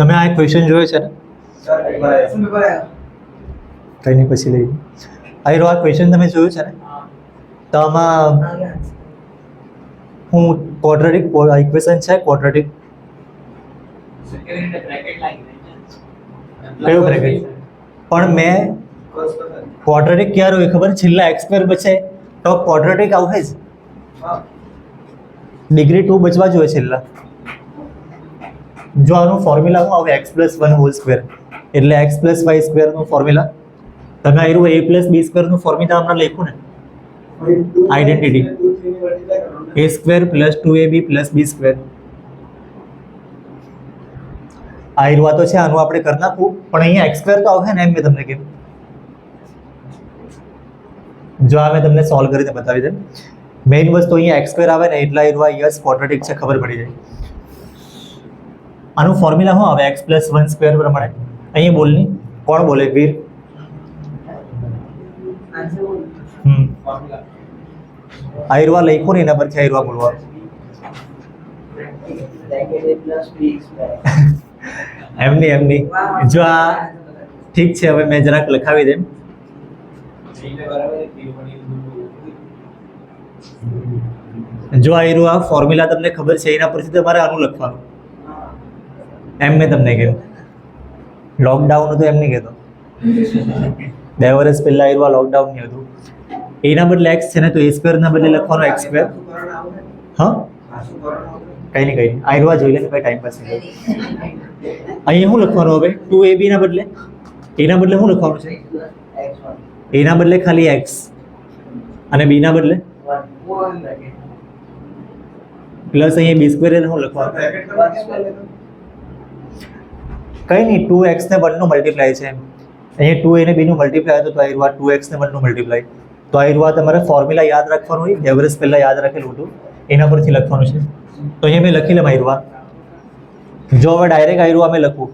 તમે આ ક્વેશ્ચન જોયો છે ને? કંઈ નહીં, પછી લઈ આ ક્વેશ્ચન તમે જોયું છે ને? તો આમાં હું ક્વોડ્રેટિક ઇક્વેશન છે, ક્વોડ્રેટિક કયું બ્રેકેટ? પણ મેં ક્વોડ્રેટિક ક્યારે હોય ખબર? છેલ્લા એક્સ સ્ક્વેર બચે તો ક્વોડ્રેટિક આવે જ. ડિગ્રી 2 બચવા જોઈએ છેલ્લા. જો આનું ફોર્મ્યુલા શું આવે? x+1 હોલ સ્ક્વેર એટલે x+y સ્ક્વેરનું ફોર્મ્યુલા. તમે આવ્યું a+b સ્ક્વેરનું ફોર્મ્યુલા હમણાં લખ્યું ને, identity a square plus 2ab plus b square. આ તો છે, આનું આપણે કરી નાખવું, પણ અહીંયા એક્સ સ્ક્વેર તો આવશે ને, એમ મેં તમને કીધું. જો આ મેં તમને સોલ્વ કરીને બતાવી દે. મેઇન વસ્તુ અહીંયા એક્સ સ્ક્વેર આવે ને એટલા યસ ક્વોડ્રેટિક છે, ખબર પડી જાય. આનું ફોર્મ્યુલા શું આવે? x+1 સ્ક્વેર પ્રમાણે. અહીંયા બોલની કોણ બોલે? વીર. આયરવા લખ્યું ને એના પરથી આયરવા બોલવા. એમની જો આ ઠીક છે, હવે મેં જરાક લખાવી દેમ. જો આ ફોર્મ્યુલા તમને ખબર છે એના પરથી તમારે આનું લખવાનું. એમ મેં તમને કહ્યું લોકડાઉન હતું, એમ નહીં કહેતો. 2 વર્ષ પહેલા આયરવા લોકડાઉન નહીં હતું. એના બદલે એક્સ છે ને, તો a સ્ક્વેર ના બદલે લખવાનો x સ્ક્વેર. હા, કઈ નહીં આયરવા જોઈ લે ને, કઈ ટાઈમ પાસ નહીં. અહીંયા શું લખવાનું હવે? 2ab ના બદલે એના બદલે શું લખવાનું છે? એના બદલે ખાલી x અને b ના બદલે પ્લસ અહીંયા b સ્ક્વેર શું લખવાનું? કઈ નહીં, 2x ને 1 નું મલ્ટીપ્લાય છે. અહીંયા 2a ને b નું મલ્ટીપ્લાય હતું, તો આયરવા 2x ને 1 નું મલ્ટીપ્લાય. તો આયરવા તમારે ફોર્મ્યુલા યાદ રાખવાનું હોય, 2 વર્ષ પહેલા યાદ રાખેલું હતું, એના પરથી લખવાનું છે. તો અહીંયા મેં લખી લઉં આયરવા. જો હવે ડાયરેક્ટ આયરવા મેં લખું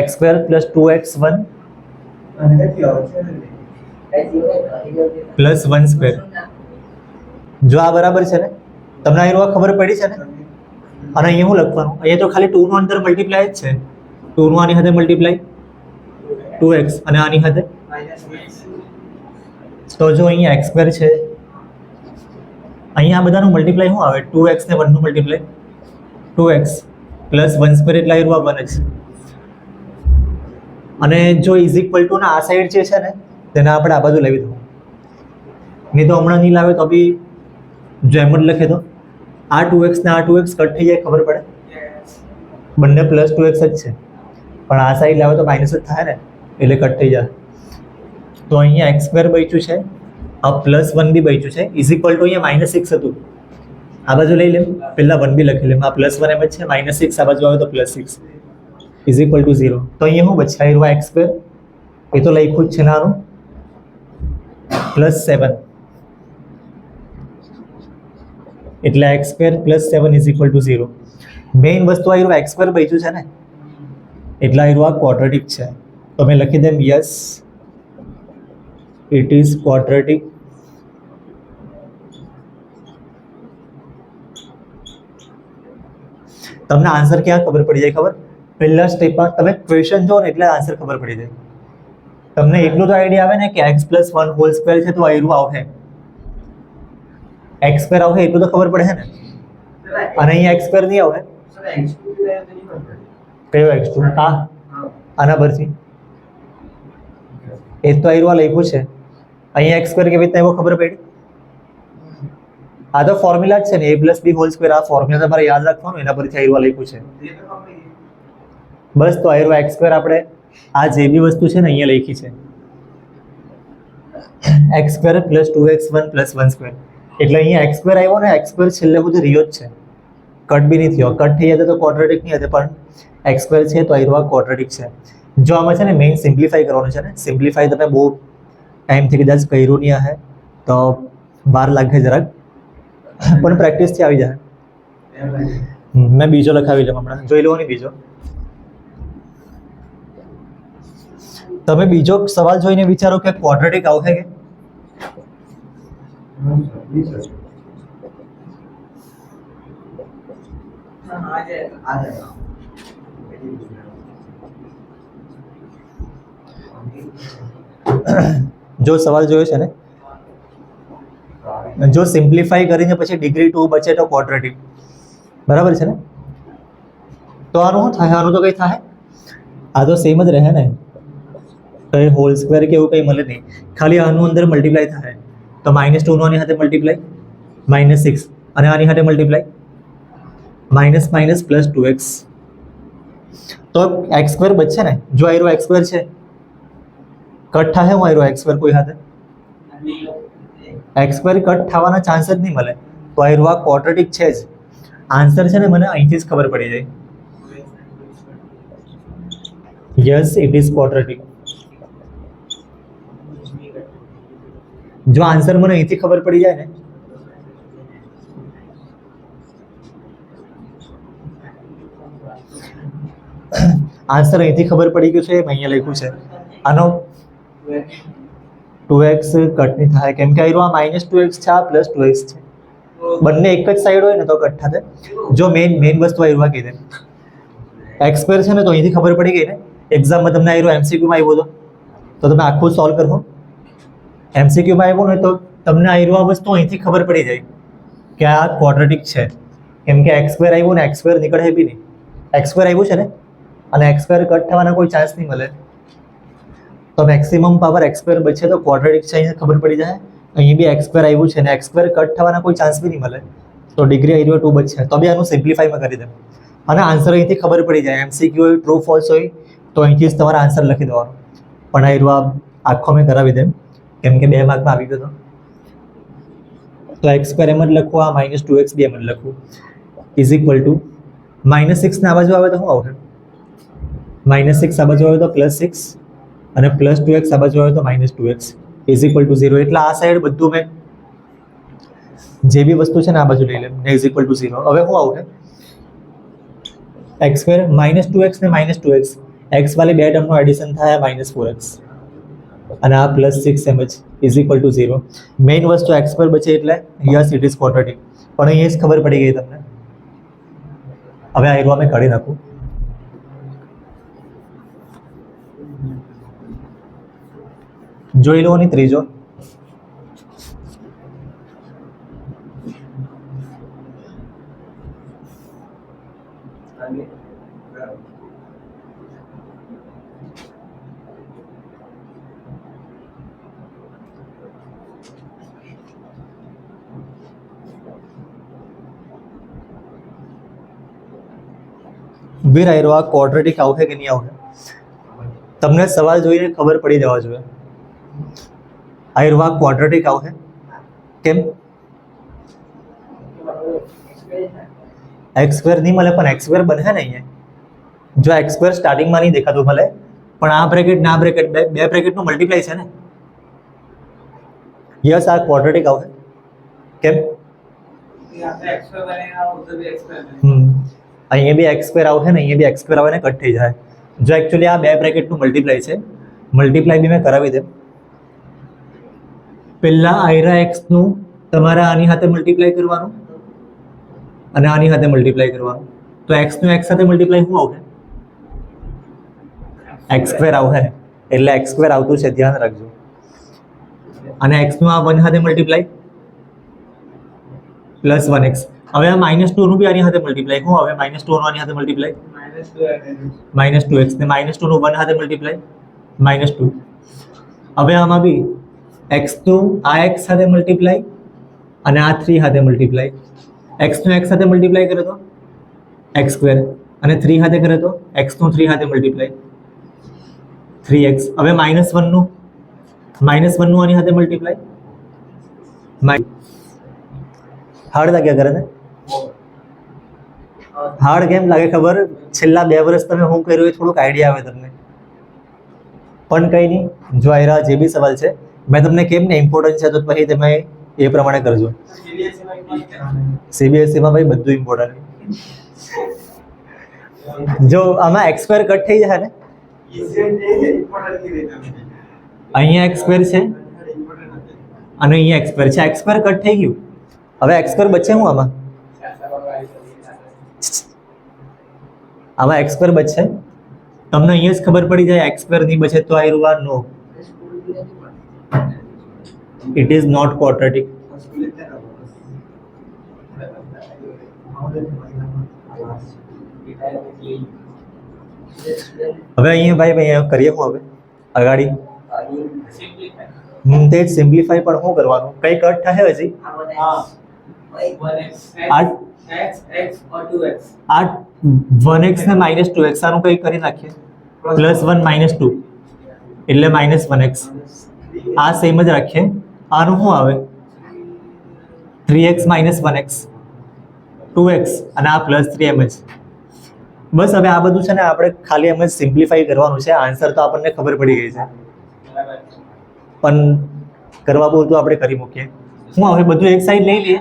x² plus 2x1 plus 1 square. જો આ બરાબર છે ને, તમને આયરવા ખબર પડી છે ને? અને અહીંયા શું લખવાનું? અહીંયા તો ખાલી 2 નું અંદર મલ્ટીપ્લાય જ છે. 2 નું આની સાથે મલ્ટીપ્લાય 2x અને આની સાથે. તો જો અહીંયા x સ્ક્વેર છે, અહીંયા આ બધાનું મલ્ટીપ્લાય શું આવે? 2x ને 1 નું મલ્ટીપ્લાય 2x પ્લસ 1 સ્ક્વેર એટલે આયરવા 1 જ. અને જો ઇઝ ઇક્વલ ટુ ના આ સાઈડ જે છે ને, તેને આપણે આ બાજુ લાવી દઉં. નહીં તો હમણાં નહીં લાવે તો બી જો એમ જ લખે તો આ 2x ને આ 2x કટ થઈ જાય, ખબર પડે? બંને પ્લસ 2x જ છે, પણ આ સાઈડ લાવે તો માઇનસ જ થાય ને, એટલે કટ થઈ જાય. તો અહીંયા એક્સ સ્ક્વેર બચ્યું છે, આ +1 બી બચ્યું છે. ઇઝ ઇક્વલ ટુ અહીંયા -6 હતું, આ બાજુ લઈ લેમ, પહેલા 1 બી લખી લેમ. આ +1 એમ જ છે, -6 આ બાજુ આવે તો +6 ઇઝ ઇક્વલ ટુ 0. તો અહીંયા શું બચે? આયરવા એક્સ સ્ક્વેર, એ તો લખ્યું જ છે નાનું, +7 એટલે x square +7 is equal to 0. Main વસ્તુ આયરવા એક્સ સ્ક્વેર બચ્યું છે ને, એટલે આયરવા ક્વોડ્રેટિક છે. તો મેં લખી દેમ યસ ઇટ ઇઝ ક્વોડ્રેટિક. તમને આન્સર ક્યાં ખબર પડી જાય ખબર? પહેલા સ્ટેપમાં તમે ક્વેશ્ચન જો ને એટલે આન્સર ખબર પડી જાય. તમને એટલું તો આઈડિયા આવે ને કે x+1 હોલ સ્ક્વેર છે, તો આયરવા આવશે x સ્ક્વેર આવશે, એટલું તો ખબર પડે છે ને. અને અહીંયા x સ્ક્વેર નહીં આવે. કયો x2? આના પરથી એ તો આયરવા લખ્યું છે. અહીંયા x સ્ક્વેર કેવી રીતના એવો ખબર પડી? આ તો ફોર્મ્યુલા જ છે ને, a+b હોલ સ્ક્વેર. આ ફોર્મ્યુલા તમારે યાદ રાખવાનું, એના પરથી આયરવા લખ્યું છે. બસ, તો આયરવા એક્સ સ્ક્વેર આપણે આ જે બી વસ્તુ છે ને અહીંયા લખી છે, x square plus 2x1 plus 1 square. એટલે અહીંયા એક્સ સ્ક્વેર આવ્યો ને, એક્સ સ્ક્વેર છેલ્લે બધું રહ્યો જ છે, કટ બી નહીં થયો. કટ થઈ જતો તો ક્વોડ્રેટિક નહીં હતો, પણ એક્સ સ્ક્વેર છે તો આયરવા ક્વોડ્રેટિક છે. જો આમાં છે ને મેઇન સિમ્પ્લિફાઈ કરવાનું છે ને, સિમ્પ્લિફાઈ તમે બહુ ટાઈમથી કદાચ કર્યું નહીં હશે તો વાર લાગે જરાક, પણ પ્રેક્ટિસથી આવી જાય. મેં બીજો લખાવી લઉં હમણાં, જોઈ લો ને બીજો. તમે બીજો સવાલ જોઈને વિચારો કે ક્વોડ્રેટિક આવશે કે? જો સવાલ જોયો છે ને, જો સિમ્પ્લિફાઈ કરીને પછી ડિગ્રી 2 બચે તો ક્વોડ્રેટિક, બરાબર છે ને? તો આનું શું થાય? આનું તો કંઈ થાય, આ તો સેમ જ રહે ને, કંઈ હોલ સ્ક્વેર કે એવું કંઈ મળે નહીં, ખાલી આનું અંદર મલ્ટીપ્લાય થાય. તો -2 નો આની સાથે મલ્ટીપ્લાય, -6, અને આની સાથે multiply, minus minus plus 2x. તો x સ્ક્વેર બચશે ને, જો આયરો x સ્ક્વેર છે કટ થાય હું આયરો x સ્ક્વેર કોઈ હાથે, x સ્ક્વેર કટ થવાના ચાન્સ જ નહીં મળે. તો આયરો આ ક્વોડ્રેટિક છે જ. આન્સર છે ને મને અહીંથી જ ખબર પડી જાય. Yes, it is quadratic. જો આન્સર મને અહીંથી ખબર પડી જાય ને, આન્સર અહીંથી ખબર પડી ગયું છે, મેં અહીંયા લખ્યું છે. આનો 2x કટ નહીં થાય કેમ કે આ -2x છે, આ +2x છે. બંને એક જ સાઈડ હોય ને તો કટ થશે. જો મેઇન વસ્તુ આવ્યું કીધે x સ્ક્વેર છે ને, તો અહીંથી ખબર પડી ગઈ ને. એક્ઝામમાં તમને આવ્યો MCQ માં આવ્યો તો તમે આખું સોલ્વ કરો. MCQ માં આવ્યો ને તો તમને આવ્યો આ વસ્તુ અહીંથી ખબર પડી જાય કે આ ક્વોડ્રેટિક છે, કેમ કે x સ્ક્વેર આવ્યું ને, x સ્ક્વેર નીકળે બી નહીં. x સ્ક્વેર આવ્યું છે ને, અને x સ્ક્વેર કટ થવાના કોઈ ચાન્સ નહીં મળે. તો મેક્સિમમ પાવર x સ્ક્વેર બચે તો ક્વોડ્રેટિક છે, અહીંયા ખબર પડી જાય. અહીં બી x સ્ક્વેર આવ્યું છે ને, x સ્ક્વેર કટ થવાના કોઈ ચાન્સ બી નહીં મળે, તો ડિગ્રી આયરો 2 બચશે. તો બી આનું સિમ્પ્લિફાઈમાં કરી દે અને આન્સર અહીંથી ખબર પડી જાય. MCQ હોય, ટ્રુ ફોલ્સ હોય તો અહીંથી જ તમારે આન્સર લખી દેવાનો. પણ આયરો આખો મેં કરાવી દે કેમ કે 2 માર્કમાં આવી ગયો. તો x સ્ક્વેર એમ જ લખવું, આ -2x બી એમ જ લખવું, ઇઝ ઇક્વલ ટુ -6 ને આ બાજુ આવે તો શું આવશે? -6 આ બાજુ આવે તો +6 અને +2x આ બાજુ આવે તો -2x ઇઝ ઇક્વલ ટુ 0. એટલે આ સાઈડ બધું મેં જે બી વસ્તુ છે ને આ બાજુ લઈ લે, ઇઝ ઇક્વલ ટુ 0. હવે શું આવશે? x સ્ક્વેર -2x ને -2x, x વાળી બે ટર્મનું એડિશન થાય -4x અને આ +6 એમ જ ઇઝ ઇક્વલ ટુ 0. મેઇન વસ્તુ x સ્ક્વેર બચે એટલે યસ ઇટ ઇઝ ક્વોડ્રેટિક. પણ અહીંયા જ ખબર પડી ગઈ તમને. હવે આ આયરો મેં કાઢી નાખું. જોઈ લો ની ત્રીજો, વીર આયરો આ ક્વોડ્રેટિક આવશે કે નહીં આવશે? તમને સવાલ જોઈને ખબર પડી જવા જોઈએ. આયરો આ ક્વોડ્રેટિક આવશે કેમ? x સ્ક્વેર નહીં મળે પણ x સ્ક્વેર બને ને અહીંયા. જો x સ્ક્વેર સ્ટાર્ટિંગમાં નહીં દેખાતું ભલે, પણ આ બ્રેકેટ ને આ બ્રેકેટ બે બ્રેકેટનું મલ્ટીપ્લાય છે ને. યસ, આ ક્વોડ્રેટિક આવશે કેમ? અહીંયા બી x સ્ક્વેર આવશે ને, અહીંયા બી x સ્ક્વેર આવે ને કટ થઈ જાય. જો એકચ્યુઅલી આ બે બ્રેકેટનું મલ્ટીપ્લાય છે, મલ્ટીપ્લાય બી મેં કરાવી દે. પહેલા આયરા x નું તમારે આની સાથે મલ્ટીપ્લાય કરવાનું અને આની સાથે મલ્ટીપ્લાય કરવાનું. તો x નું x સાથે મલ્ટીપ્લાય શું આવશે? x સ્ક્વેર આવશે, એટલે x સ્ક્વેર આવતું છે, ધ્યાન રાખજો. અને x નું આ 1 સાથે મલ્ટીપ્લાય +1x. હવે આ -2 નું બી આની સાથે મલ્ટીપ્લાય શું આવે? -2 નું આની સાથે મલ્ટીપ્લાય -2x ને -2 નું 1 સાથે મલ્ટીપ્લાય -2. હવે આમાં બી x નું આ x સાથે મલ્ટીપ્લાય અને આ 3 સાથે મલ્ટીપ્લાય. x નું x સાથે મલ્ટીપ્લાય કરે તો x સ્ક્વેર અને 3 સાથે કરે તો x નું 3 સાથે મલ્ટીપ્લાય 3x. હવે -1 નું આની સાથે મલ્ટીપ્લાય. હાર્ડ લાગ્યા કરે ને? હાર્ડ કેમ લાગે ખબર? છેલ્લા 2 વર્ષ તમે શું કર્યું એ થોડુંક આઈડિયા આવે તમને. પણ કંઈ નહીં, જો આયરા જે બી સવાલ છે મેં તમને કેમ ને ઇમ્પોર્ટન્ટ છે તો પછી તમે એ પ્રમાણે કરજો. CBSE માં ભાઈ બધું ઇમ્પોર્ટન્ટ. જો આમાં x સ્ક્વેર કટ થઈ જાય ને, અહીંયા x સ્ક્વેર છે અને અહીંયા x સ્ક્વેર છે, x સ્ક્વેર કટ થઈ ગયું. હવે x સ્ક્વેર બચે હું આમાં x સ્ક્વેર બચશે તમને અહીંયા જ ખબર પડી જાય x સ્ક્વેર નહીં બચે તો આ રૂવા નો, ઇટ ઇઝ નોટ ક્વોડ્રેટિક. હવે અહીંયા ભાઈ અહીંયા કરીએ શું હવે અગાડી તે જ સિમ્પ્લિફાય પણ શું કરવાનું, કઈ કટ થાય હજી આ 1x ને -2x આનું કઈ કરી નાખીએ +1 -2 એટલે -1x આ સેમ જ રાખીએ. આનું શું આવે 3x - 1x 2x અને આ +3 એમ જ. બસ હવે આ બધું છે ને આપણે ખાલી એમ જ સિમ્પ્લિફાઈ કરવાનું છે. આન્સર તો આપણને ખબર પડી ગઈ છે પણ કરવા બહુ તો આપણે કરી મૂકીએ. હું હવે બધું એક સાઈડ લઈ લઈએ.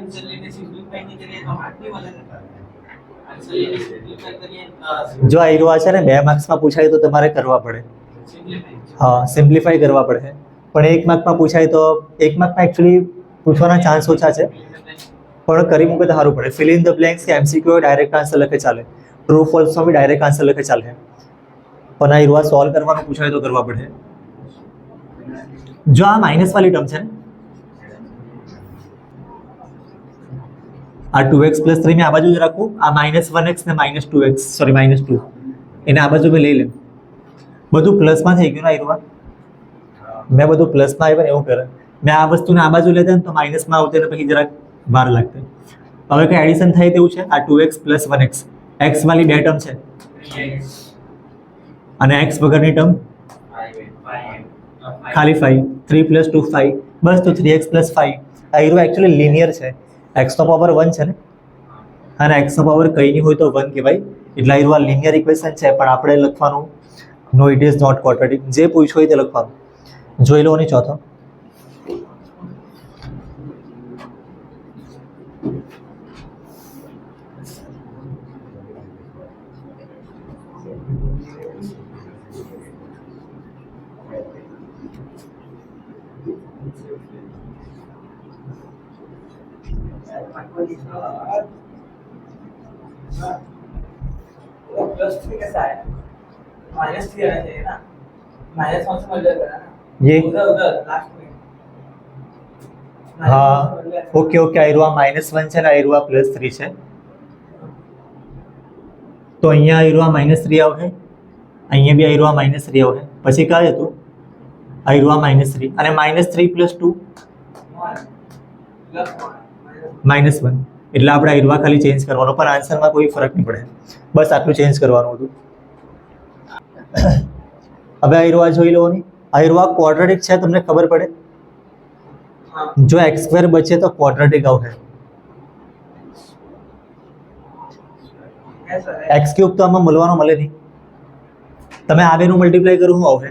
જો આ હીરો છે ને 2 માર્ક્સમાં પૂછાય તો તમારે કરવા પડે. હા સિમ્પ્લિફાઈ કરવા પડે પણ 1 માર્કમાં પૂછાય તો 1 માર્કમાં એકચ્યુઅલી પૂછવાના ચાન્સ ઓછા છે પણ કરી મૂકે તો સારું પડે. ફિલ ઇન ધ બ્લેન્ક્સ કે એમસીક્યુ ડાયરેક્ટ આન્સર લખે ચાલે, ટ્રુ ફોલ્સમાં બી ડાયરેક્ટ આન્સર લખે ચાલે પણ આ હીરો સોલ્વ કરવાનું પૂછાય તો કરવા પડે. જો આ માઇનસ વાળી ટર્મ છે ને આ 2x + 3 મેં આ બાજુ જ રાખું, આ -1x ને -2x સોરી -2 એને આ બાજુ મેં લઈ લઉં. બધું પ્લસમાં થઈ ગયું ને આયરમાં, મેં બધું પ્લસમાં આવ્યું ને એવું કરે. મેં આ વસ્તુને આ બાજુ લેતા ને તો માઇનસમાં આવતી ને પછી જરાક વાર લાગતી. હવે કંઈ એડિશન થાય તેવું છે. આ 2x + 1x x વાળી બે ટર્મ છે અને x વગરની ટર્મ ખાલી 5 3 + 2 5 બસ તો 3x + 5. આ હીરો એકચ્યુઅલી લિનિયર છે, x નો પાવર 1 છે ને અને x નો પાવર કંઈ નહીં હોય તો 1 કહેવાય. એટલે આ હીરો આ લિનિયર ઇક્વેશન છે પણ આપણે લખવાનું નો ઇટ ઇઝ નોટ ક્વોડ્રેટિક. જે પૂછ્યું હોય તે લખવાનું. જોઈ લો ની ચોથો. +3 कैसा है -3 आना चाहिए ना, -1 से मल्टीप्लाई करना ना ये उधर लास्ट में हाँ ओके ओके આ હીરો -1 છે ને આ હીરો +3 છે તો અહીંયા આ હીરો -3 આવશે, અહીંયા બી આ હીરો -3 આવશે. પછી કાં હતું આ હીરો -3 અને -3 + 2 -1 એટલે આપણે આ હીરો ખાલી ચેન્જ કરવાનો પણ આન્સરમાં કોઈ ફરક નહીં પડે. બસ આટલું ચેન્જ કરવાનું હતું. હવે આ હીરો જોઈ લો ની. આ હીરો ક્વોડ્રેટિક છે તમને ખબર પડે. જો x² બચે તો ક્વોડ્રેટિક આવશે. x³ તો આમાં મળવાનો મળે નહીં. તમે આ બેનું મલ્ટીપ્લાય કરો શું આવશે,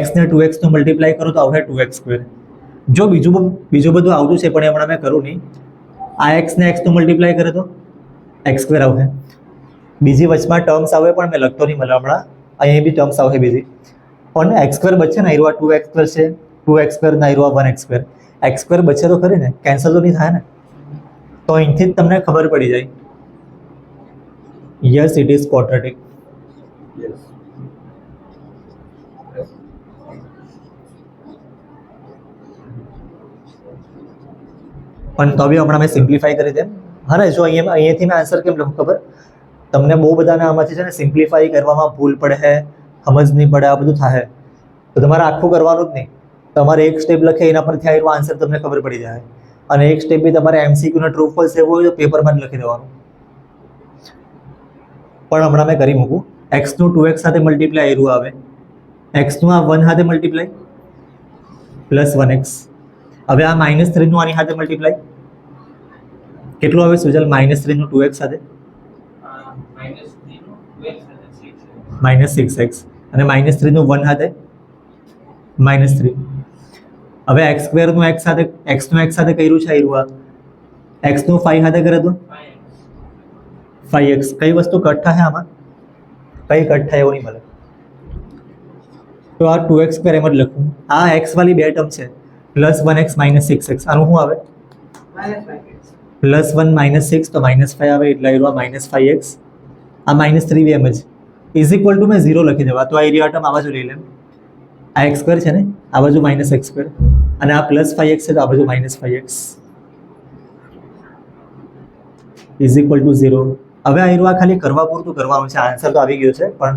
x ને 2x નું મલ્ટીપ્લાય કરો તો આવશે 2x². જો બીજું બધું આવતું છે પણ એ હમણાં મેં કરું નહીં. આ x ને x નું મલ્ટીપ્લાય કરે તો x² આવશે. બીજી વચમાં ટર્મ્સ આવે પણ મેં લખતો નહીં, મને હમણાં અહીંયા બી ટર્મ્સ આવશે બીજી પણ x² બચે ને હીરો 2x² છે 2x² ના હીરો 1x². x² બચે તો ખરી ને, કેન્સલ તો નહીં થાય ને. તો અહીંથી જ તમને ખબર પડી જાય યસ ઇટ ઇઝ ક્વોડ્રેટિક. પણ તો બી હમણાં મેં સિમ્પ્લિફાઈ કરી દેમ. હા ને જો અહીંયાથી મેં આન્સર કેમ લખું ખબર, તમને બહુ બધાને આમાંથી છે ને સિમ્પ્લિફાઈ કરવામાં ભૂલ પડે છે, સમજ નહીં પડે, આ બધું થાય તો તમારે આખું કરવાનું જ નહીં. તમારે એક સ્ટેપ લખે એના પરથી આવેલો આન્સર તમને ખબર પડી જાય અને એક સ્ટેપ બી તમારે MCQ ને ટ્રુ ફોલ્સ એવું હોય તો પેપરમાં જ લખી દેવાનું. પણ હમણાં મેં કરી મૂકું. x નું 2x સાથે મલ્ટીપ્લાય એરું આવે, x નું આ 1 સાથે મલ્ટીપ્લાય +1x. હવે આ -3 નું આની સાથે મલ્ટીપ્લાય કેટલું આવે સુજલ? -3 નું 2x સાથે -6x અને -3 નું 1 સાથે -3. હવે x² નું x સાથે x નું x સાથે કર્યું છે આયરું, આ x નું 5 સાથે કરે તો 5x. કઈ વસ્તુ કટ થાય આમાં? કઈ કટ થાય એવું નહીં મળે. તો આ 2x² એમ જ લખું. આ x વાળી બે ટર્મ છે +1x -6x. આનું શું આવે? +1 -6 તો -5 આવે એટલે આયરું આ -5x. આ -3 બી એમ જ ઇઝ ઇક્વલ ટુ મેં 0 લખી દેવા. તો આ એરિયા ટર્મ આ બાજુ લઈ લેમ. આ એક્સ સ્ક્વેર છે ને, આ બાજુ માઇનસ એક્સ સ્ક્વેર, અને આ પ્લસ 5x છે તો આ બાજુ minus 5x is equal to 0. હવે આ એરિયા ખાલી કરવા પૂરતું કરવાનું છે. આન્સર તો આવી ગયો છે પણ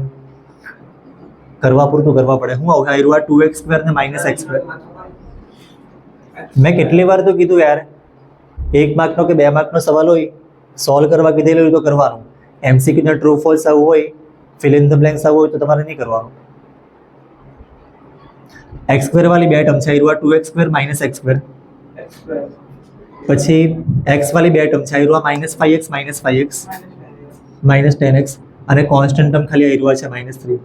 કરવા પૂરતું કરવા પડે. હું આવું આ એરિયા 2x સ્ક્વેર ને માઇનસ એક્સ સ્ક્વેર. મેં કેટલી વાર તો કીધું યાર, 1 માર્કનો કે 2 માર્કનો સવાલ હોય, સોલ્વ કરવા કીધેલું હોય તો કરવાનું. એમસીક્યુ ને ટ્રુ ફોલ્સ આવું હોય, ફિલ ઇન ધ બ્લેન્ક્સ આવું હોય તો તમારે નહીં કરવાનું. એક્સ સ્ક્વેર વાળી બે ટર્મ છે, આયરુઆ 2x square minus x square. પછી એક્સ વાળી બે ટર્મ છે, આયરુઆ minus 5x minus 5x minus 10x, અને કોન્સ્ટન્ટ ટર્મ ખાલી આયરુઆ છે -3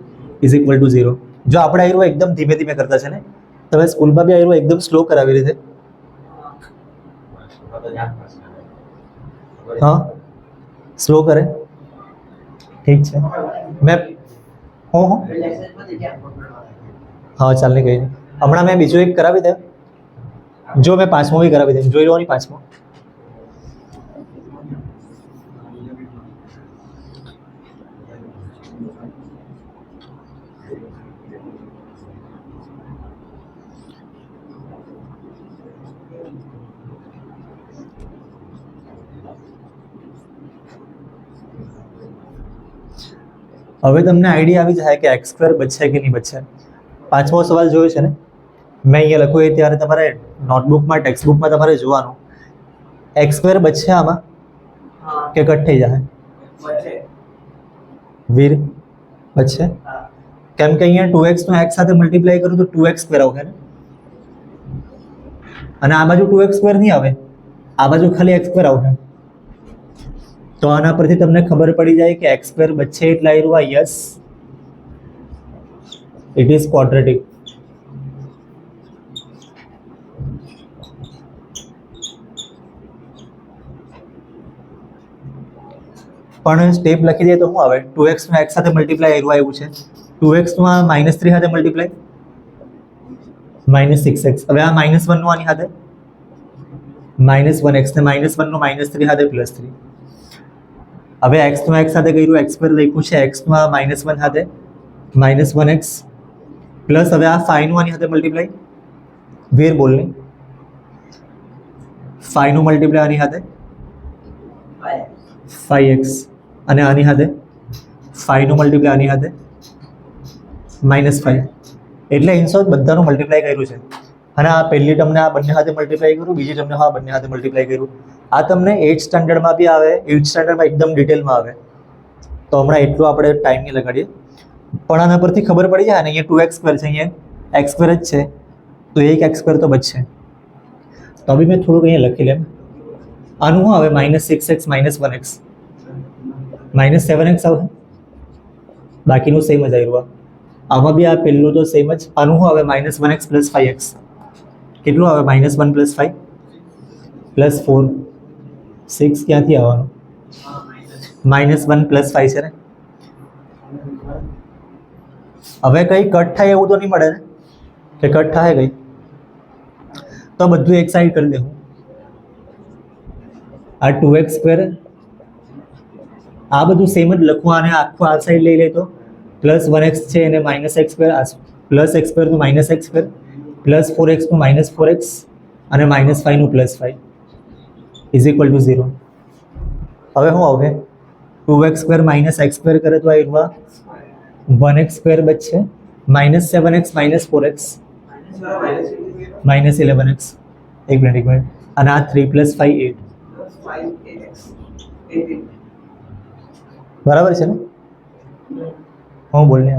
ઇઝ ઇક્વલ ટુ 0. જો આપણે આયરુઆ એકદમ ધીમે ધીમે કરતા છે ને, તમે સ્કૂલમાં બી આયરુઆ એકદમ સ્લો કરાવી રીતે. હા, સ્લો કરે, ઠીક છે. મેં હા ચાલ ને, કંઈ નહીં. હમણાં મેં બીજો એક કરાવી દે. જો મેં 5મો બી કરાવી દે, જોઈ લો ની 5મો. હવે તમને આઈડિયા આવી જાય કે એક્સ સ્ક્વેર બચશે કે નહીં બચશે. 5મો સવાલ જોયો છે ને, મેં અહીંયા લખ્યું એ ત્યારે તમારે નોટબુકમાં ટેક્સ્ટબુકમાં તમારે જોવાનું. એક્સ સ્ક્વેર બચશે આમાં કે કટ થઈ જાય? વીર બચશે, કેમ કે અહીંયા 2x નો x સાથે મલ્ટીપ્લાય કરું તો 2x સ્ક્વેર આવશે ને, અને આ બાજુ 2x સ્ક્વેર નહીં આવે, આ બાજુ ખાલી x સ્ક્વેર આવશે. તો આના પરથી તમને ખબર પડી જાય કે એક્સ સ્ક્વેર બચશે એટલે આયરુઆ યસ, ઇટ ઇઝ ક્વોડ્રેટિક. પણ સ્ટેપ લખી દઈએ તો શું આવે? 2x નો x સાથે મલ્ટીપ્લાય આયરુઆ એવું છે, 2x નો આ -3 સાથે મલ્ટીપ્લાય -6x. હવે આ -1 નો આની સાથે -1x ને -1 નો -3 સાથે +3. હવે x નો x સાથે કર્યું, x સ્ક્વેર લખ્યું છે, x નો આ -1 સાથે -1x પ્લસ હવે આ 5 નું આની સાથે મલ્ટીપ્લાય. વીર બોલની 5 નું મલ્ટીપ્લાય આની સાથે 5x, અને આની સાથે 5 નું મલ્ટીપ્લાય આની સાથે -5. એટલે ઇન શોર્ટ બધાનું મલ્ટીપ્લાય કર્યું છે. અને આ પહેલી ટર્મને આ બંને સાથે મલ્ટીપ્લાય કર્યું, બીજી ટર્મને આ બંને સાથે મલ્ટીપ્લાય કર્યું. આ તમને 8th સ્ટાન્ડર્ડમાં બી આવે, 8th સ્ટાન્ડર્ડમાં એકદમ ડિટેલમાં આવે. તો હમણાં એટલું આપણે ટાઈમ નહીં લગાડીએ, પણ આના પરથી ખબર પડી જાય ને, અહીંયા 2x સ્ક્વેર છે, અહીંયા x સ્ક્વેર જ છે, તો એક x સ્ક્વેર તો બચશે. તો બી મેં થોડુંક અહીંયા લખી લેમ. આનું શું આવે? -6x -1x -7x આવે, બાકીનું સેમ જ આવ્યું. આમાં બી આ પહેલું તો સેમ જ. આનું શું આવે? -1x + 5x. કેટલું આવે? -1 + 5 + 4 6 ક્યાંથી આવવાનું? -1 + 5 છે ને. હવે કંઈ કટ થાય એવું તો નહીં મળે ને, કે કટ થાય કંઈ? તો બધું એક સાઈડ કરી દેવું. આ 2x સ્ક્વેર, આ બધું સેમ જ લખવું, અને આખું આ સાઈડ લઈ લે તો +1x છે એને -x સ્ક્વેર, +x સ્ક્વેર નું -x સ્ક્વેર, +4x નું -4x, અને -5 નું +5 ઇઝ ઇક્વલ ટુ 0. હવે શું આવશે? 2x સ્ક્વેર -x સ્ક્વેર કરે તો આ 1x સ્ક્વેર બચશે, -7x -4x -11x. એક મિનિટ, અને આ 3 + 5 8. બરાબર છે ને? હું બોલને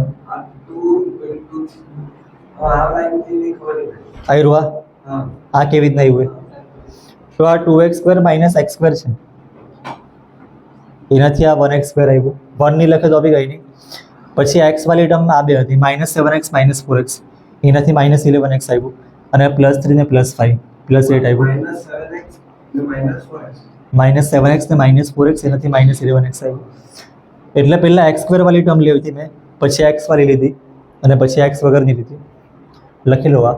આયરુઆ આ કેવી રીતના આવ્યું? તો આ 2x સ્ક્વેર -x સ્ક્વેર છે, એનાથી આ 1x સ્ક્વેર આવ્યું. 1 નહીં લખે તો બી કંઈ નહીં. પછી x વાળી ટર્મ આ બે હતી, -7x -4x, એનાથી -11x આવ્યું, અને +3 ને +5 +8 આવ્યું. -7x ને -4x, એનાથી -11x આવ્યું. એટલે પહેલાં x સ્ક્વેર વાળી ટર્મ લેવી હતી મેં, પછી x વાળી લીધી, અને પછી x વગરની લીધી. લખી લો આ.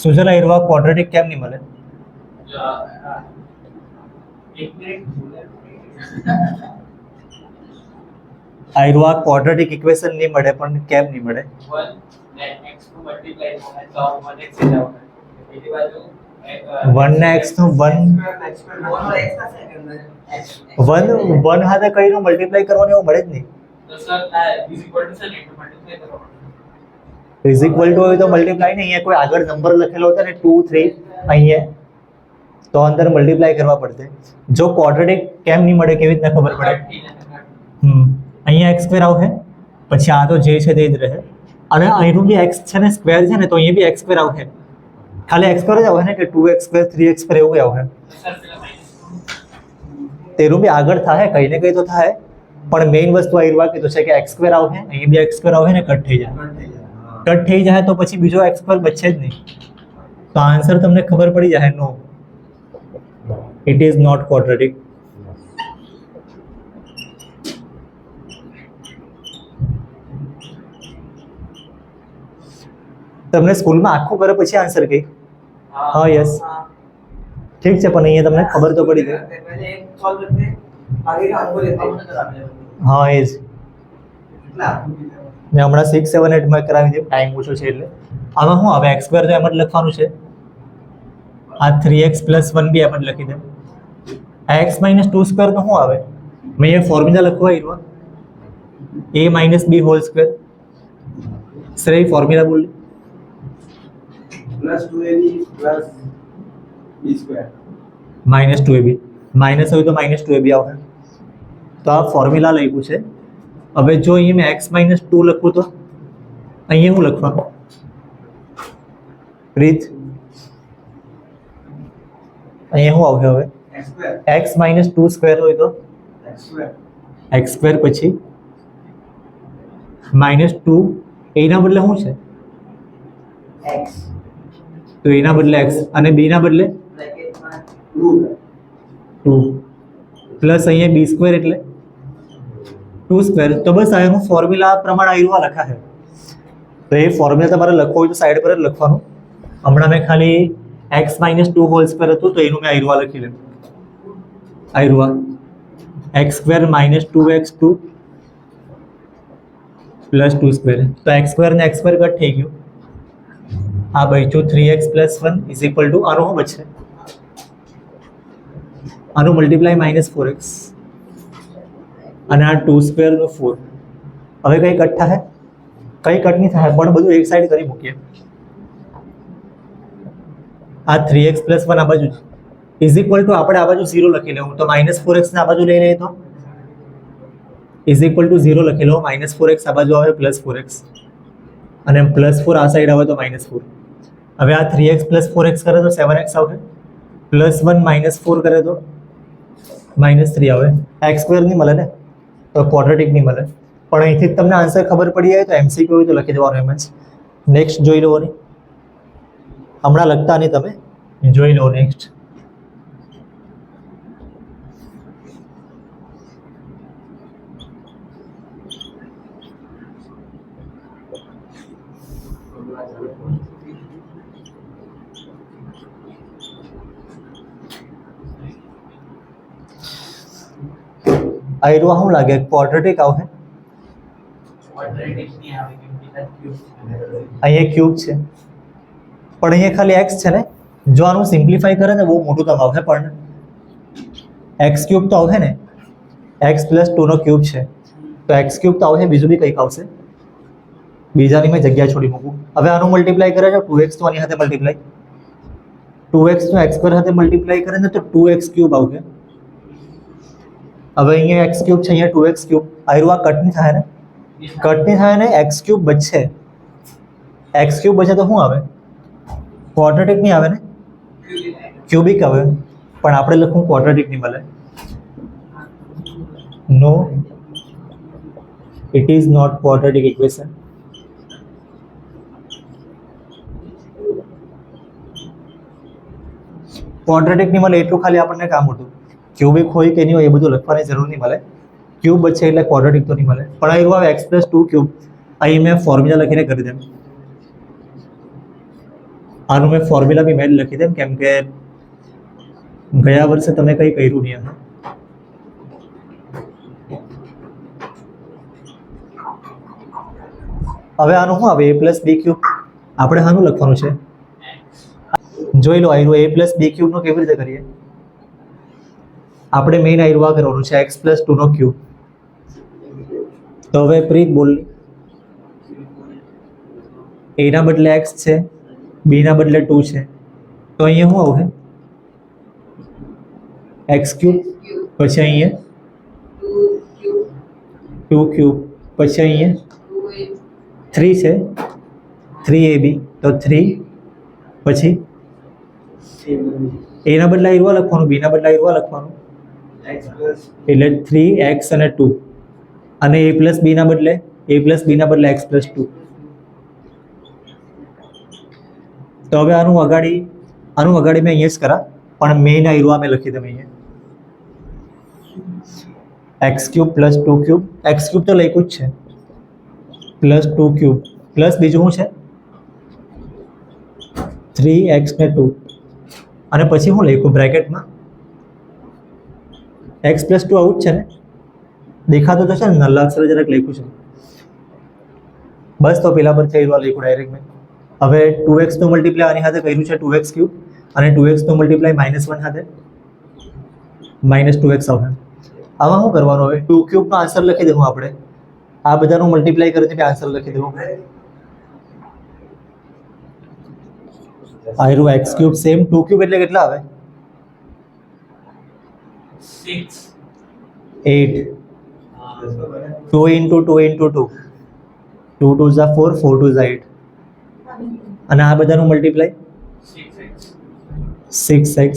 સુજલ આયરુઆ ક્વોડ્રેટિક કેમ નહીં મળે? એક મિનિટ આયરો આ ક્વોડ્રેટિક ઇક્વેશન નહીં મળે પણ કેમ નહીં મળે? 1 x નું મલ્ટીપ્લાય થાય તો 1x થઈ જવાનું બીજી બાજુ 1 ને x નું 1 1 હાથે કઈનું મલ્ટીપ્લાય કરવાનું એવું મળે જ નહીં. તો સર આ is equal to sir into multiply કરવાનું ઇઝ ઇક્વલ ટુ હોય તો મલ્ટીપ્લાય નહીં, અહીંયા કોઈ આગળ નંબર લખેલો હતો ને 2 3 અહીંયા તો અંદર મલ્ટીપ્લાય કરવા પડશે. જો ક્વોડ્રેટિક કેમ નહીં મળે કેવી રીતના ખબર પડે? અહીંયા x સ્ક્વેર આવશે પછી આ તો જે છે તે જ રહે અને અહીંનું બી x છે ને સ્ક્વેર છે ને તો અહીંયા બી x સ્ક્વેર આવશે. ખાલી x સ્ક્વેર જ આવશે ને કે 2x સ્ક્વેર 3x સ્ક્વેર એવું આવશે. સર પેલા માઈનસ તેનું બી આગળ થાય કંઈ ને કંઈ તો થાય પણ મેઇન વસ્તુ આ એવા કીધું છે કે x સ્ક્વેર આવશે અહીં બી x સ્ક્વેર આવશે ને કટ થઈ જાય. કટ થઈ જાય તો પછી બીજો x સ્ક્વેર બચે જ નહીં. તો આન્સર તમને ખબર પડી જાય નો, ઇટ ઇઝ નોટ ક્વોડ્રેટિક. તમને સ્કૂલમાં આખું કરે પછી આન્સર કઈ? હા યસ ઠીક છે પણ અહીંયા તમને ખબર તો પડી ગઈ. पहले एक सॉल्व करते हैं आगे का हमको लेते हैं હા એ જ ને હમણાં 6 7 8 માં કરાવી દે, ટાઈમ ઓછો છે એટલે. આમાં શું આવે? x સ્ક્વેર તો એમ જ લખવાનું છે, આ 3x + 1 બી એમ જ લખી દે. આ x - 2 સ્ક્વેર તો શું આવે? મેં એ ફોર્મ્યુલા લખવા આવ્યો a - b હોલ સ્ક્વેર. શ્રેય ફોર્મ્યુલા બોલ. Plus 2ab plus b square -2ab minus હોય તો -2ab આવશે. તો આ ફોર્મ્યુલા લખ્યું છે. હવે જો અહીં મેં x - 2 લખું તો અહીંયા હું લખવાનું રીત? અહીંયા શું આવશે હવે? x स्क्वायर x - 2 સ્ક્વેર હોય તો x स्क्वायर x સ્ક્વેર પછી -2 એના બદલે શું છે? x તો એના બદલે x અને b ના બદલે ब्रैकेट में 2 2 પ્લસ અહીંયા b સ્ક્વેર એટલે 2 સ્ક્વેર. તો બસ આ એનું ફોર્મ્યુલા પ્રમાણે આવ્યું લખા છે. તો એ ફોર્મ્યુલા તમારે લખવો હોય તો સાઈડ પર જ લખવાનું. હમણાં મેં ખાલી x - 2 હોલ સ્ક્વેર હતું તો એનું મેં આયરુઆ લખી લીધું. આયરુઆ x square - 2x2 plus 2 square. તો x સ્ક્વેર ને x સ્ક્વેર કટ થઈ ગયું. આ બચ્યું 3x + 1 ઇઝ ઇક્વલ ટુ આનું શું બચશે? આનું મલ્ટીપ્લાય -4x અને આ 2 સ્ક્વેર નો 4. હવે કઈ કટ થાય? કઈ કટ નહીં થાય પણ બધું એક સાઈડ કરી મૂકીએ. આ 3x + 1 આ બાજુ ઇઝ ઇક્વલ ટુ આપણે આ બાજુ 0 લખી લેવું તો -4x ને આ બાજુ લઈ લઈએ તો ઇઝ ઇક્વલ ટુ 0 લખી લો. -4x આ બાજુ આવે +4x અને +4 આ સાઈડ આવે તો -4. હવે આ 3x + 4x કરે તો 7x આવશે. +1 -4 કરે તો -3 આવે. x સ્ક્વેર નહીં મળે ને તો ક્વોડ્રેટિક નહીં મળે. પણ અહીંથી જ તમને આન્સર ખબર પડી જાય તો MCQ હોય તો લખી દેવાનું એમ જ. નેક્સ્ટ જોઈ લો ને, હમણાં લખતા નહીં તમે, જોઈ લો નેક્સ્ટ. આયરુઆ શું લાગે? ક્વોડ્રેટિક આવશે. क्वाड्रेटिक नहीं आवे क्योंकि दैट क्यूब અહીંયા ક્યુબ છે પણ અહીંયા ખાલી x છે ને. જો આનું સિમ્પ્લિફાઈ કરે ને બહુ મોટું તમ આવશે પણ x ક્યુબ તો આવશે ને. x + 2 નો ક્યુબ છે તો x ક્યુબ તો આવશે, બીજું બી કંઈક આવશે. બીજાની મેં જગ્યા છોડી મૂકું. હવે આનું મલ્ટીપ્લાય કરે તો 2x તો આની સાથે મલ્ટીપ્લાય 2x નો x સ્ક્વેર સાથે મલ્ટીપ્લાય કરે ને તો 2x ક્યુબ આવશે. હવે અહીંયા x ક્યુબ છે, અહીંયા 2x ક્યુબ. આયરુઆ કટ નહીં થાય ને, કટ નહીં થાય ને x ક્યુબ બચશે. x ક્યુબ બચે તો શું આવે? ક્વોડ્રેટિક નહીં આવે ને, ક્યુબિક આવે. પણ આપણે લખવું ક્વોડ્રેટિક નહીં મળે. No, it is not quadratic equation. Quadratic નહીં મળે એટલું ખાલી આપણને કામ હતું. ક્યુબિક હોય કે નહીં હોય એ બધું લખવાની જરૂર નહીં મળે. ક્યુબ બચે એટલે ક્વોડ્રેટિક તો નહીં મળે. પણ આવ્યું આવે x + 2 ક્યુબ. અહીં મેં ફોર્મ્યુલા લખીને કરી દેમ. આનું મેં ફોર્મ્યુલા બી મેં લખી દેમ કેમ કે ગયા વર્ષે તમે કંઈ કર્યું નહીં હશે. હવે આનું શું આવે? a plus B cube. આપણે આનું લખવાનું છે. જોઈ લો, આયરું a પ્લસ બી ક્યુબનો કેવી રીતે કરીએ? આપણે મેઇન આયરું આ કરવાનું છે x પ્લસ ટુનો ક્યુબ. તો હવે પ્રીત બોલ, a ના બદલે x છે, b ના બદલે 2 છે, તો અહીંયા શું આવશે? x ક્યુબ, પછી અહીંયા 2 ક્યુબ, પછી અહીંયા 3 છે, 3ab, તો 3, પછી a ના બદલે આયરું લખવાનું, b ના બદલે આયરું લખવાનું, x plus એટલે 3x અને 2, અને a પ્લસ b ના બદલે x પ્લસ 2. તો હવે આનું અગાડી મેં અહીંયા જ કરા, પણ મેઇન આયરું મેં લખી દઉં અહીંયા x cube plus 2 cube, x cube તો લખ્યું જ છે, પ્લસ 2 ક્યુબ, પ્લસ બીજું શું છે 3x ને 2, અને પછી હું લખ્યું બ્રેકેટમાં x પ્લસ 2, આવું જ છે ને? દેખાતો તો છે ને, નલ્લા અક્ષરે જરાક લખ્યું છે. બસ તો પેલા પર થઈ લખ્યું ડાયરેક્ટ મેં. હવે 2x નું મલ્ટીપ્લાય આની સાથે કર્યું છે 2x ક્યુબ, અને 2x નું મલ્ટીપ્લાય -1 સાથે -2x આવશે. આમાં શું કરવાનું? હવે 2 ક્યુબનો આન્સર લખી દેવું આપણે, આ બધાનું મલ્ટીપ્લાય કરીને આન્સર લખી દેવું. આયરું x ક્યુબ સેમ, 2 ક્યુબ એટલે કેટલા આવે? 6. 8. 2 into 2 into 2, 2 2s are 4, 4 2s are 8, અને આ બધાનું મલ્ટીપ્લાય 6x,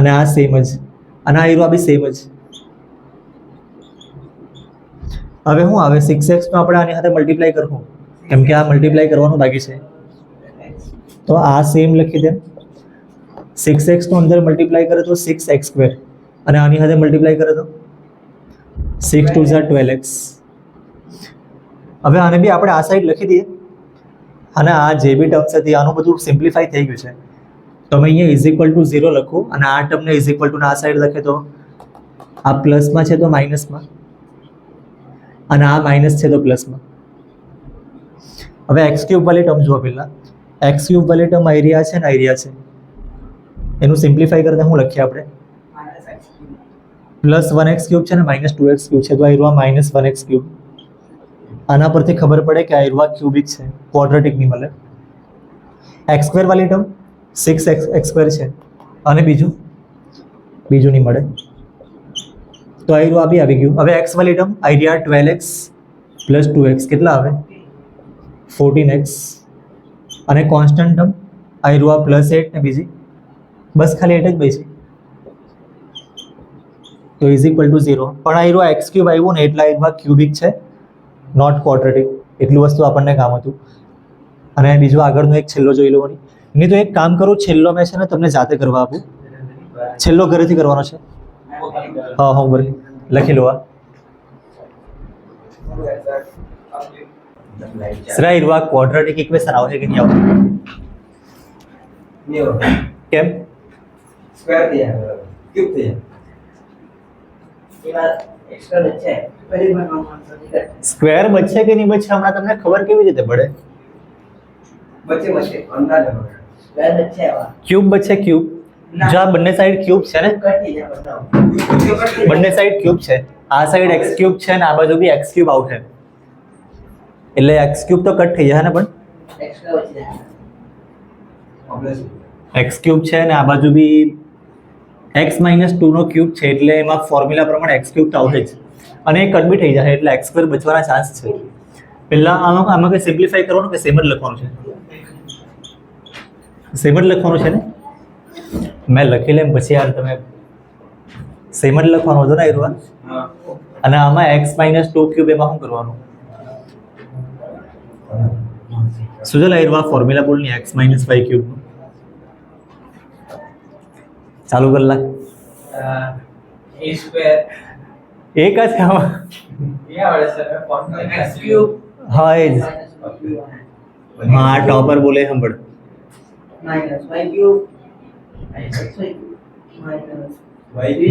અને આ સેમ જ, અને આ આયરું આ બી સેમ જ. હવે શું આવે? 6x નો આપણે આની સાથે મલ્ટીપ્લાય કરવું, કેમ કે આ મલ્ટીપ્લાય કરવાનું બાકી છે, તો આ સેમ લખી દે. 6x નો અંદર મલ્ટીપ્લાય કરે તો 6x², અને આની સાથે મલ્ટીપ્લાય કરે તો 6 2s are 12x. હવે આને બી આપણે આ સાઈડ લખી દઈએ, અને આ જે બી ટર્મ્સ હતી આનું બધું સિમ્પ્લિફાઈ થઈ ગયું છે. તો મેં અહીંયા ઇઝ ઇક્વલ ટુ 0 લખું, અને આ ટર્મને ઇઝ ઇક્વલ ટુ આ સાઈડ લખે તો આ પ્લસમાં છે તો માઇનસમાં, અને આ માઇનસ છે તો પ્લસમાં. હવે એક્સ ક્યુબ વાળી ટર્મ જુઓ પહેલાં. એક્સ ક્યુબ વાળી ટર્મ આઈરિયા છે ને આઈરિયા છે, એનું સિમ્પ્લિફાઈ કરતા શું લખીએ આપણે? પ્લસ 1x ક્યુબ છે ને -2x ક્યુબ છે, તો આઈરવા -1x ક્યુબ. આના પરથી ખબર પડે કે આઈરવા ક્યુબિક છે, ક્વોડ્રેટિક નહીં મળે. x² વાળી ટર્મ 6x² છે, અને બીજું નહીં મળે, તો આઈરું આ બી આવી ગયું. હવે x વાળી ટર્મ આઈરિયા 12x પ્લસ 2x કેટલા આવે? 14x, અને કોન્સ્ટન્ટ ટર્મ આઈરું આ +8 ને બીજી બસ ખાલી 8 જ બચી, તો ઇઝ ઇક્વલ ટુ 0. પણ આઈરું x ક્યુબ આવ્યું ને એટલે આઈરું ક્યુબિક છે, નોટ ક્વોડ્રેટિક. એટલું વસ્તુ આપણને કામ હતું. અને બીજું આગળનો એક છેલ્લો જોઈ લેવાની. નહીં તો એક કામ કરું, છેલ્લો મેં છે ને તમને જાતે કરવા આપું. છેલ્લો ઘરેથી કરવાનો છે. હા હોમવર્ક લખી લો. આ ક્વોડ્રેટિક ઇક્વેશન આવશે કે નહીં આવશે? કેમ? સ્ક્વેર થઈ જાય, ક્યુબ થઈ જાય. સ્ક્વેર બચશે કે નહીં બચશે હમણાં તમને ખબર કેવી રીતે પડે? બચે અંદાજ ક્યુબ બચશે, ક્યુબ. જો આ બંને સાઈડ ક્યુબ છે ને, બંને સાઈડ ક્યુબ છે, આ સાઈડ x ક્યુબ છે ને આ બાજુ બી x ક્યુબ આવશે, એટલે x ક્યુબ તો કટ થઈ જાય ને. પણ x ક્યુબ છે ને આ બાજુ બી x - 2 નો ક્યુબ છે, એટલે એમાં ફોર્મ્યુલા પ્રમાણે x ક્યુબ તો આવશે જ, અને એ કટ બી થઈ જાય, એટલે x² બચવાના ચાન્સ છે. પહેલા આમાં કંઈ સિમ્પ્લિફાઈ કરવાનું કે સેમ જ લખવાનું છે? સેમ જ લખવાનું છે ને? મેં લખી લેમ પછી યાર તમે સેમ જ લખવાનું હતું ને આયરું. અને આમાં x - 2 ક્યુબ એમાં શું કરવાનું? સુજલ આયરું ફોર્મ્યુલા બોલ ની x - 5 ક્યુબ નું ચાલુ કર લા. a² એક જ આમાં. હા એ જ. હા ટોપર બોલે સાંભળ.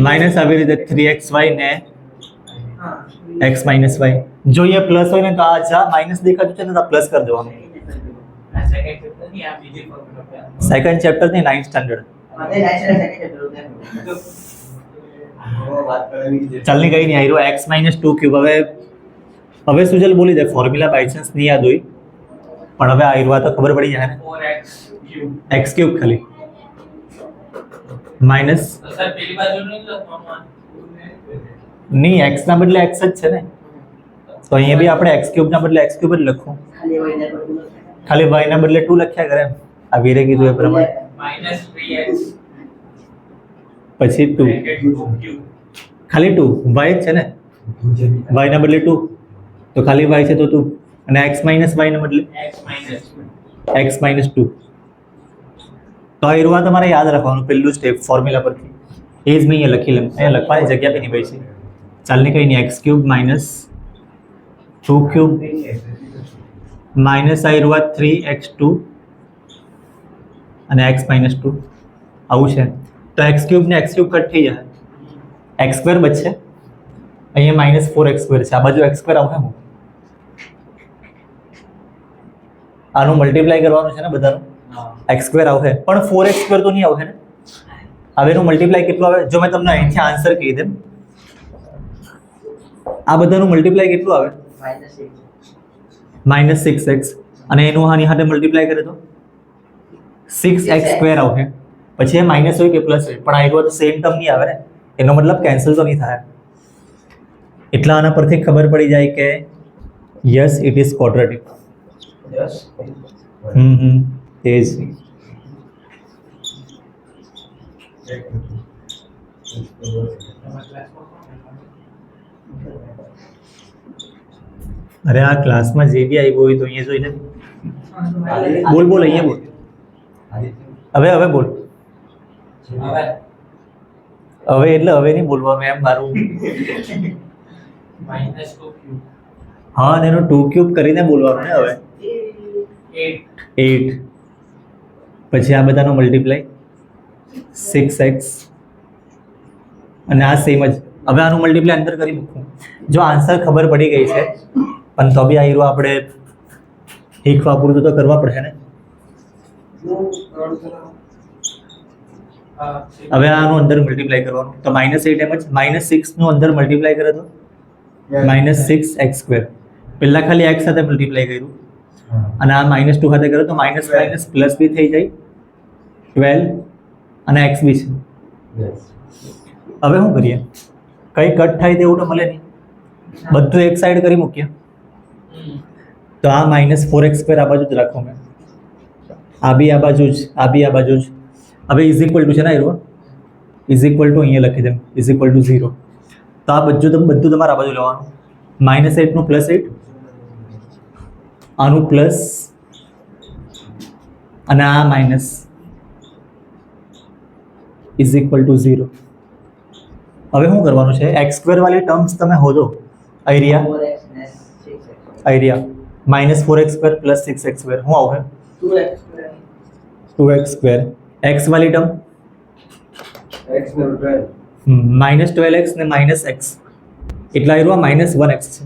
માઇનસ આવી રીતે 3xy ને હા x માઇનસ y. જો એ પ્લસ હોય ને તો આ જ્યાં માઇનસ દેખાતું છે ને તો પ્લસ કરી દેવાનું. આ સેકન્ડ ચેપ્ટર ની આ બીજી ફોર્મ્યુલા છે સેકન્ડ ચેપ્ટર ની 9th સ્ટાન્ડર્ડ. बात करेंगे ચાલ ની કઈ નહીં આયરો x માઇનસ 2 ક્યુબ. હવે સુજલ બોલી દે ફોર્મ્યુલા બાય ચાન્સ નહીં યાદ હોય પણ હવે આયરો આ તો ખબર પડી જાય ને 4x ક્યુબ x ક્યુબ ખાલી માઇનસ તો સર પેલી બાજુ નહીં લખવાનું ની x ના બદલે x જ છે ને તો અહીંયા બી આપણે x ક્યુબ ના બદલે x ક્યુબ જ લખવું. ખાલી y ના બદલે 2 લખ્યા કરે એમ. આ વીરે કીધું એ પ્રમાણે -3x પછી 2 ક્યુબ ખાલી 2 y જ છે ને y ના બદલે 2 તો ખાલી y છે તો 2 અને x માઇનસ y ના બદલે x માઇનસ 2. તો આ રૂવા તમારે યાદ રાખવાનું પહેલું સ્ટેપ ફોર્મ્યુલા પરથી. એ જ મેં અહીંયા લખી લઉં. અહીંયા લખવાની જગ્યા બી નહીં ભાઈ છે. ચાલ ને કંઈ નહીં x cube minus 2 cube minus આ રૂવા 3x2 અને x માઇનસ 2 આવું છે. તો x ક્યુબ ને x ક્યુબ કટ થઈ જાય x સ્ક્વેર બચશે. અહીંયા માઇનસ 4x સ્ક્વેર છે આ બાજુ x સ્ક્વેર આવશે હું આનું મલ્ટીપ્લાય કરવાનું છે ને બધાનું x સ્ક્વેર આવશે પણ 4x સ્ક્વેર તો નહીં આવશે ને. હવે એનું મલ્ટીપ્લાય કેટલું આવે જો મેં તમને અહીંથી આન્સર કહી દેમ આ બધાનું મલ્ટીપ્લાય કેટલું આવે -6x અને એનું આની સાથે મલ્ટીપ્લાય કરે તો 6x સ્ક્વેર આવશે. પછી એ માઇનસ હોય કે પ્લસ હોય પણ આ તો સેમ ટર્મ નહીં આવે ને એનો મતલબ કેન્સલ તો નહીં થાય. એટલા આના પરથી ખબર પડી જાય કે yes it is quadratic. Yes તે જ અરે આ ક્લાસમાં જે બી આવ્યું હોય તો અહીંયા જોઈને બોલ બોલ અહીંયા બોલ. હવે બોલ હવે હવે એટલે હવે નહીં બોલવાનું એમ મારું. -2 ક્યુબ હા અને એનો 2 ક્યુબ કરીને બોલવાનું ને હવે 8 પછી આ બધાનો મલ્ટીપ્લાય 6x અને આ સેમ જ. હવે આનું મલ્ટીપ્લાય અંદર કરી મૂકવું. જો આન્સર ખબર પડી ગઈ છે પણ તો બી આયરો આપણે શીખવા પૂરતું તો કરવા પડશે ને. હવે આનું અંદર મલ્ટીપ્લાય કરવાનું તો -8 એમ જ -6 નું અંદર મલ્ટીપ્લાય કરે તો -6x સ્ક્વેર. પહેલા ખાલી x સાથે મલ્ટીપ્લાય કર્યું અને આ -2 સાથે કર્યો તો માઇનસ માઇનસ પ્લસ બી થઈ જાય 12 અને x બી છે. હવે શું કરીએ કઈ કટ થાય તેવું તો મળે નહીં બધું એક સાઈડ કરી મૂકીએ તો આ -4x સ્ક્વેર આ બાજુ જ રાખું મેં આ બી આ બાજુ જ આ બી આ બાજુ જ. હવે ઇઝ ઇક્વલ ટુ છે ને એરો ઇઝ ઇક્વલ ટુ અહીંયા લખી દેમ ઇઝ ઇક્વલ ટુ 0 તો આ બધું તમારે આ બાજુ લેવાનું -8 નું +8 આનું પ્લસ અને આ માઇનસ ઇઝ ઇક્વલ ટુ 0. હવે શું કરવાનું છે x સ્ક્વેર વાળી ટર્મ્સ તમે હોદો આઈરિયા -4x સ્ક્વેર + 6x સ્ક્વેર શું આવશે 2x સ્ક્વેર. x વાળી ટર્મ x में 12 -12x ને -x એટલા આવ્યું -1x છે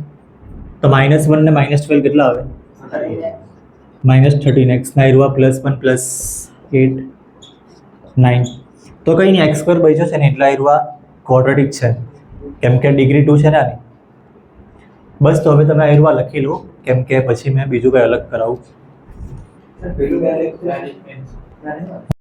તો -1 ને -12 કેટલા આવે -13x ના આવ્યું +1 + 8 9. તો કંઈ નહીં x સ્ક્વેર બચ્યો છે ને એટલા આવ્યું ક્વોડ્રેટિક છે કેમ કે ડિગ્રી 2 છે ને આની. બસ તો હવે તમે આવ્યું લખી લો કેમ કે પછી મેં બીજું કંઈ અલગ કરાવું. पहले